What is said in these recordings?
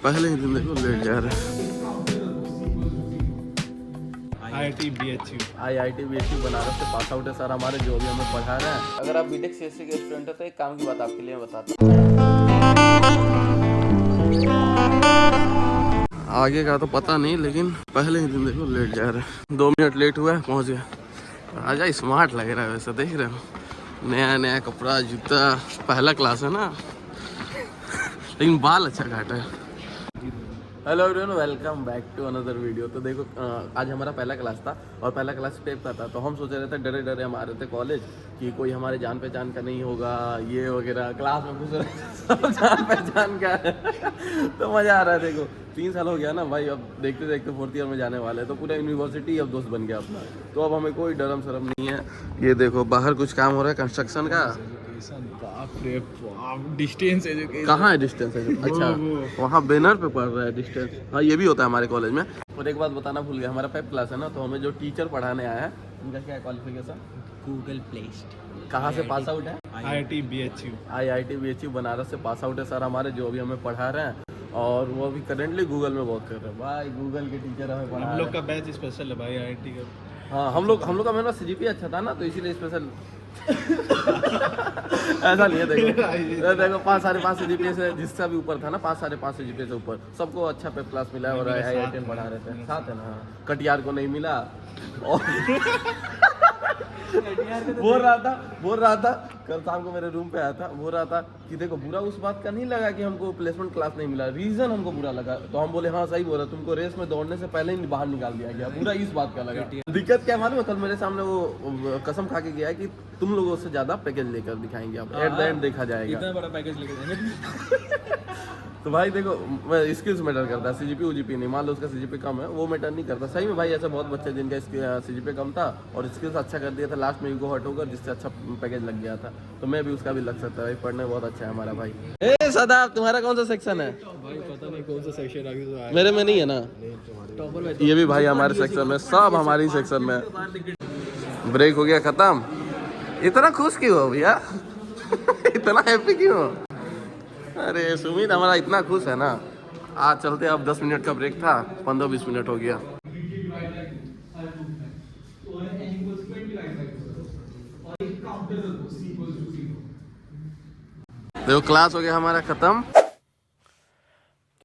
पहले ही दिन देखो लेट जा रहे हैं। IIT BHU बनारस से पास आउट है सर हमारे, जो भी हमें पढ़ा रहे हैं। अगर आप बीटेक CSC के स्टूडेंट है तो एक काम की बात आपके लिए मैं बताता हूँ। आगे का तो पता नहीं, लेकिन पहले ही दिन देखो लेट जा रहे हैं। 2 मिनट लेट हुआ है, पहुंच गया। आजा स्मार्ट लग रहा है वैसे, देख रहे हो, नया नया कपड़ा जूता। पहला क्लास है ना, लेकिन बाल अच्छा काटा है। Hello everyone, welcome back to another video. तो देखो आज हमारा पहला क्लास था और पहला क्लास टेप का था। तो हम सोच रहे थे, डरे डरे हम आ रहे थे कॉलेज कि कोई हमारे जान पहचान का नहीं होगा ये वगैरह। क्लास में घुस रहे सब जान पहचान का है। तो मज़ा आ रहा है। देखो 3 साल हो गया ना भाई, अब देखते देखते 4th ईयर में जाने वाले हैं। तो पूरा यूनिवर्सिटी अब दोस्त बन गया अपना। तो अब हमें कोई डरम शरम नहीं है। ये देखो बाहर कुछ काम हो रहा है कंस्ट्रक्शन का। डिस्टेंस एजुकेशन कहाँ है डिस्टेंस? अच्छा, वहाँ बैनर पे पढ़ रहा है डिस्टेंस। हाँ, ये भी होता है हमारे कॉलेज में। और एक बात बताना भूल गया, हमारा 5th क्लास है ना, तो हमें जो टीचर पढ़ाने आया है उनका क्या क्वालिफिकेशन? गूगल प्लेस्ड कहाँ से पास आउट है? IIT BHU IIT BHU Banaras से पास आउट है सर हमारे, जो अभी हमें पढ़ा रहे हैं। और वो अभी करेंटली गूगल में वर्क कर रहे हैं। भाई गूगल के टीचर हमें पढ़ा हम रहे लोग हैं। का बैच स्पेशल है भाई IIT का। हाँ, हम लोग का मेरा CGPA अच्छा था ना, तो इसीलिए स्पेशल। ऐसा नहीं है। देखो 5 साढ़े 5 CGPA से जिसका भी ऊपर था ना, 5 साढ़े 5 CGPA से ऊपर सबको अच्छा पे क्लास मिला है। और IIT में पढ़ा रहे थे, साथ है ना। कटियार को नहीं मिला। और बोल रहा था कल शाम को मेरे रूम पे आया था, बोल रहा था कि देखो बुरा उस बात का नहीं लगा कि हमको प्लेसमेंट क्लास नहीं मिला, रीजन हमको बुरा लगा। तो हम बोले हाँ सही बोला, तुमको रेस में दौड़ने से पहले ही बाहर निकाल दिया गया, बुरा इस बात का लगा। दिक्कत क्या मालूम है, कल मेरे सामने वो कसम खा के गया है कि तुम लोगों से ज्यादा पैकेज लेकर दिखाएंगे, आप एट द एंड देखा जाएगा। इतना बड़ा पैकेज लेके जाएंगे। तो भाई देखो स्किल्स मैटर करता है, CGPA UGP नहीं। मान लो उसका CGPA कम है, वो मैटर नहीं करता। सही में भाई ऐसे बहुत बच्चे जिनका CGPA कम था और स्किल्स अच्छा कर दिया था, लास्ट में ईगो हर्ट होकर जिससे अच्छा पैकेज लग गया था। तो मैं भी उसका भी लग सकता है भाई, पढ़ने बहुत अच्छा है हमारा भाई। ए सदाब, तुम्हारा कौन सा सेक्शन है? भाई पता नहीं कौन सा सेक्शन अभी तो आया। मेरे में नहीं है ना। टॉपर ये भी भाई हमारे सेक्शन में, सब हमारी सेक्शन में। ब्रेक हो गया खत्म। इतना खुश क्यों हो भैया? इतना हैप्पी क्यों हो? अरे सुमित हमारा इतना खुश है ना। आज चलते, अब 10 मिनट का ब्रेक था, 15-20 मिनट हो गया। देखो क्लास हो गया हमारा खत्म।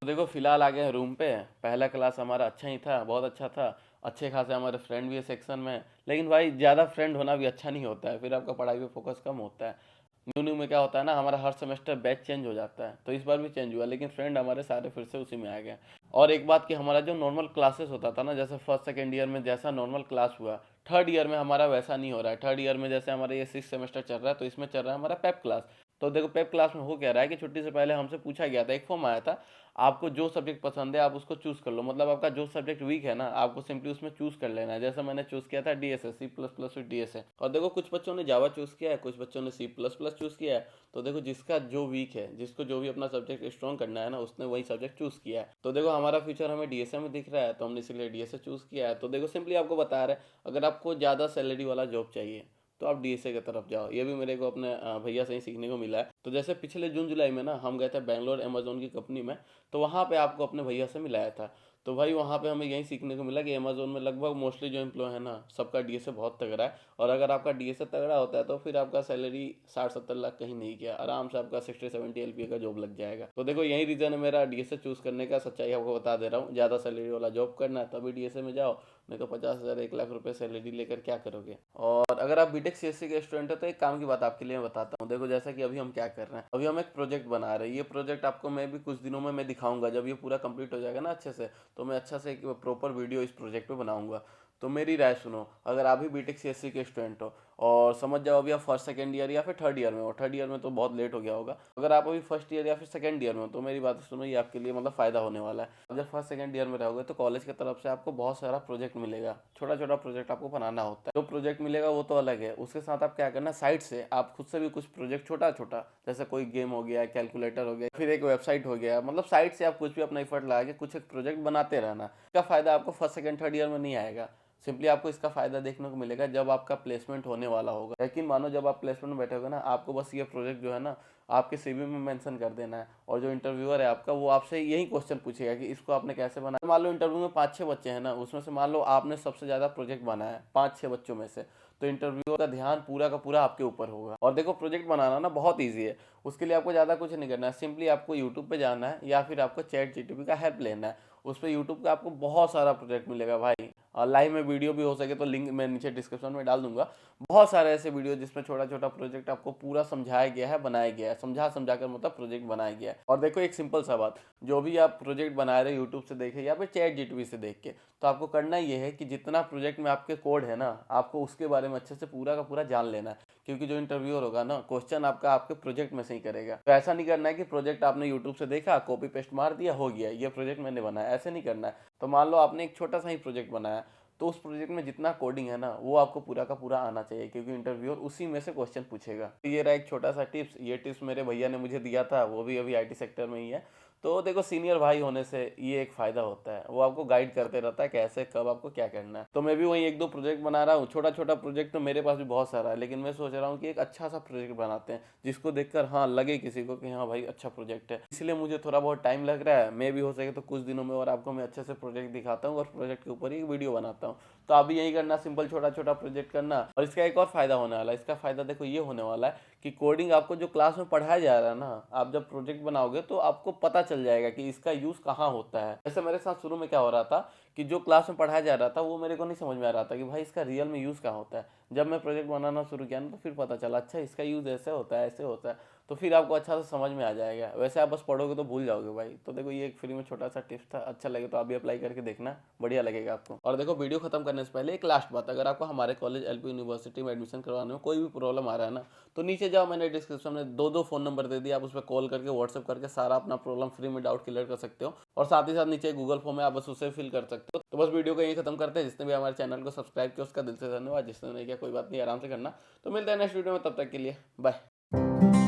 तो देखो फिलहाल आ गए हैं रूम पे। पहला क्लास हमारा अच्छा ही था, बहुत अच्छा था। अच्छे खासे हमारे फ्रेंड भी है सेक्शन में। लेकिन भाई ज़्यादा फ्रेंड होना भी अच्छा नहीं होता है, फिर आपका पढ़ाई पे फोकस कम होता है। न्यू न्यू में क्या होता है ना, हमारा हर सेमेस्टर बैच चेंज हो जाता है। तो इस बार भी चेंज हुआ, लेकिन फ्रेंड हमारे सारे फिर से उसी में आ गए। और एक बात कि हमारा जो नॉर्मल क्लासेस होता था ना, जैसे 1st 2nd ईयर में जैसा नॉर्मल क्लास हुआ, 3rd ईयर में हमारा वैसा नहीं हो रहा है। 3rd ईयर में जैसे हमारा ये 6th सेमेस्टर चल रहा है, तो इसमें चल रहा है हमारा पेप क्लास। तो देखो पेप क्लास में हो क्या रहा है कि छुट्टी से पहले हमसे पूछा गया था, एक फॉर्म आया था, आपको जो सब्जेक्ट पसंद है आप उसको चूज कर लो। मतलब आपका जो सब्जेक्ट वीक है ना, आपको सिंपली उसमें चूज कर लेना है। जैसे मैंने चूज किया था DSA, C++ विद DSA। और देखो कुछ बच्चों ने जावा चूज किया है, कुछ बच्चों ने C++ चूज किया है। तो देखो जिसका जो वीक है, जिसको जो भी अपना सब्जेक्ट स्ट्रॉन्ग करना है ना, उसने वही सब्जेक्ट चूज किया है। तो देखो हमारा फ्यूचर हमें DSA में दिख रहा है, तो हमने इसलिए DSA चूज किया है। तो देखो सिंपली आपको बता रहे हैं, अगर आपको ज़्यादा सैलरी वाला जॉब चाहिए तो आप DSA की तरफ जाओ। ये भी मेरे को अपने भैया से ही सीखने को मिला है। तो जैसे पिछले जून जुलाई में ना हम गए थे बैंगलोर अमेजोन की कंपनी में, तो वहाँ पे आपको अपने भैया से मिलाया था। तो भाई वहाँ पे हमें यही सीखने को मिला कि अमेजोन में लगभग मोस्टली जो एम्प्लॉय है ना, सबका DSA बहुत तगड़ा है। और अगर आपका DSA तगड़ा होता है तो फिर आपका सैलरी 60-70 लाख कहीं नहीं किया, आराम से आपका 60-70 LPA का जॉब लग जाएगा। तो देखो यही रीज़न है मेरा DSA चूज़ करने का। सच्चाई आपको बता दे रहा हूँ, ज़्यादा सैलरी वाला जॉब करना है तभी DSA में जाओ, नहीं तो 50,000 1 लाख रुपए सैलरी लेकर क्या करोगे। और अगर आप बीटेक CSC के स्टूडेंट हो तो एक काम की बात आपके लिए मैं बताता हूँ। देखो जैसा कि अभी हम क्या कर रहे हैं, अभी हम एक प्रोजेक्ट बना रहे हैं। ये प्रोजेक्ट आपको मैं भी कुछ दिनों में मैं दिखाऊंगा। जब ये पूरा कंप्लीट हो जाएगा ना अच्छे से, तो मैं अच्छा से एक प्रॉपर वीडियो इस प्रोजेक्ट पे बनाऊंगा। तो मेरी राय सुनो, अगर आप भी बीटेक CSC के स्टूडेंट हो और समझ जाओ अभी आप 1st 2nd ईयर या फिर 3rd ईयर में हो, 3rd ईयर में तो बहुत लेट हो गया होगा। अगर आप अभी 1st ईयर या फिर 2nd ईयर में हो तो मेरी बात सुनो, ये आपके लिए मतलब फ़ायदा होने वाला है। जब 1st 2nd ईयर में रहोगे तो कॉलेज की तरफ से आपको बहुत सारा प्रोजेक्ट मिलेगा, छोटा छोटा प्रोजेक्ट आपको बनाना होता है। जो प्रोजेक्ट मिलेगा वो तो अलग है, उसके साथ आप क्या करना, साइड से आप खुद से भी कुछ प्रोजेक्ट छोटा छोटा, जैसे कोई गेम हो गया, कैलकुलेटर हो गया, फिर एक वेबसाइट हो गया, मतलब साइड से आप कुछ भी अपना एफर्ट लगा के कुछ एक प्रोजेक्ट बनाते रहना। इसका फायदा आपको 1st 2nd 3rd ईयर में नहीं आएगा। सिंपली आपको इसका फायदा देखने को मिलेगा जब आपका प्लेसमेंट होने वाला होगा। लेकिन मानो जब आप प्लेसमेंट में बैठे होगे ना, आपको बस ये प्रोजेक्ट जो है ना आपके सीवी में मेंशन कर देना है। और जो इंटरव्यूअर है आपका वो आपसे यही क्वेश्चन पूछेगा कि इसको आपने कैसे बनाया। मान लो इंटरव्यू में 5-6 बच्चे हैं ना, उसमें से मान लो आपने सबसे ज़्यादा प्रोजेक्ट बनाया है 5-6 बच्चों में से, तो इंटरव्यू का ध्यान पूरा का पूरा आपके ऊपर होगा। और देखो प्रोजेक्ट बनाना ना बहुत ईजी है, उसके लिए आपको ज़्यादा कुछ नहीं करना है। सिंपली आपको यूट्यूब पे जाना है या फिर आपको चैट जीटीपी का हेल्प लेना है। उस पर यूट्यूब का आपको बहुत सारा प्रोजेक्ट मिलेगा भाई, और लाइव में वीडियो भी हो सके तो लिंक मैं नीचे डिस्क्रिप्शन में डाल दूंगा। बहुत सारे ऐसे वीडियो जिसमें छोटा छोटा प्रोजेक्ट आपको पूरा समझाया गया है, बनाया गया है, समझा कर मतलब प्रोजेक्ट बनाया गया है। और देखो एक सिंपल सा बात, जो भी आप प्रोजेक्ट बना रहे हो यूट्यूब से देखे या फिर चैट जीटीपी से देख के, तो आपको करना ये है कि जितना प्रोजेक्ट में आपके कोड है ना, आपको उसके बारे में अच्छे से पूरा का पूरा जान लेना है। क्योंकि जो इंटरव्यूअर होगा ना, क्वेश्चन आपका आपके प्रोजेक्ट में से ही करेगा। तो ऐसा नहीं करना है कि प्रोजेक्ट आपने यूट्यूब से देखा, कॉपी पेस्ट मार दिया, हो गया ये प्रोजेक्ट मैंने बनाया, ऐसे नहीं करना है। तो मान लो आपने एक छोटा सा ही प्रोजेक्ट बनाया, तो उस प्रोजेक्ट में जितना कोडिंग है ना, वो आपको पूरा का पूरा आना चाहिए, क्योंकि इंटरव्यूअर उसी में से क्वेश्चन पूछेगा। तो ये रहा एक छोटा सा टिप्स। ये टिप्स मेरे भैया ने मुझे दिया था, वो भी अभी आईटी सेक्टर में ही है। तो देखो सीनियर भाई होने से ये एक फायदा होता है, वो आपको गाइड करते रहता है कैसे कब आपको क्या करना है। तो मैं भी वही 1-2 प्रोजेक्ट बना रहा हूँ, छोटा छोटा प्रोजेक्ट तो मेरे पास भी बहुत सारा है, लेकिन मैं सोच रहा हूँ कि एक अच्छा सा प्रोजेक्ट बनाते हैं जिसको देखकर हाँ लगे किसी को कि हाँ भाई अच्छा प्रोजेक्ट है। इसलिए मुझे थोड़ा बहुत टाइम लग रहा है, मैं भी हो सके तो कुछ दिनों में और आपको मैं अच्छे से प्रोजेक्ट दिखाता हूँ और प्रोजेक्ट के ऊपर ही वीडियो बनाता हूँ। तो आप भी यही करना, सिंपल छोटा छोटा प्रोजेक्ट करना। और इसका एक और फायदा होने वाला है, इसका फायदा देखो ये होने वाला है कि कोडिंग आपको जो क्लास में पढ़ाया जा रहा है ना, आप जब प्रोजेक्ट बनाओगे तो आपको पता चल जाएगा कि इसका यूज कहाँ होता है। जैसे मेरे साथ शुरू में क्या हो रहा था कि जो क्लास में पढ़ाया जा रहा था वो मेरे को नहीं समझ में आ रहा था कि भाई इसका रियल में यूज कहाँ होता है। जब मैं प्रोजेक्ट बनाना शुरू किया ना, तो फिर पता चला अच्छा इसका यूज ऐसे होता है, ऐसे होता है। तो फिर आपको अच्छा से समझ में आ जाएगा। वैसे आप बस पढ़ोगे तो भूल जाओगे भाई। तो देखो ये एक फ्री में छोटा सा टिप्स था, अच्छा लगे तो आप भी अप्लाई करके देखना, बढ़िया लगेगा आपको। और देखो वीडियो खत्म करने से पहले एक लास्ट बात, अगर आपको हमारे कॉलेज एलपी यूनिवर्सिटी में एडमिशन करवाने में कोई भी प्रॉब्लम आ रहा है ना, तो नीचे जाओ, मैंने डिस्क्रिप्शन में 2 फ़ोन नंबर दे दिया, आप उस पर कॉल करके व्हाट्सअप करके सारा अपना प्रॉब्लम फ्री में डाउट क्लियर कर सकते हो। और साथ ही साथ नीचे गूगल फॉर्म है, आप बस उसे फिल कर सकते हो। तो बस वीडियो को यही खत्म करते हैं। जिसने भी हमारे चैनल को सब्सक्राइब किया उसका दिल से धन्यवाद, जिसने नहीं किया कोई बात नहीं, आराम से करना। तो मिलते हैं नेक्स्ट वीडियो में, तब तक के लिए बाय।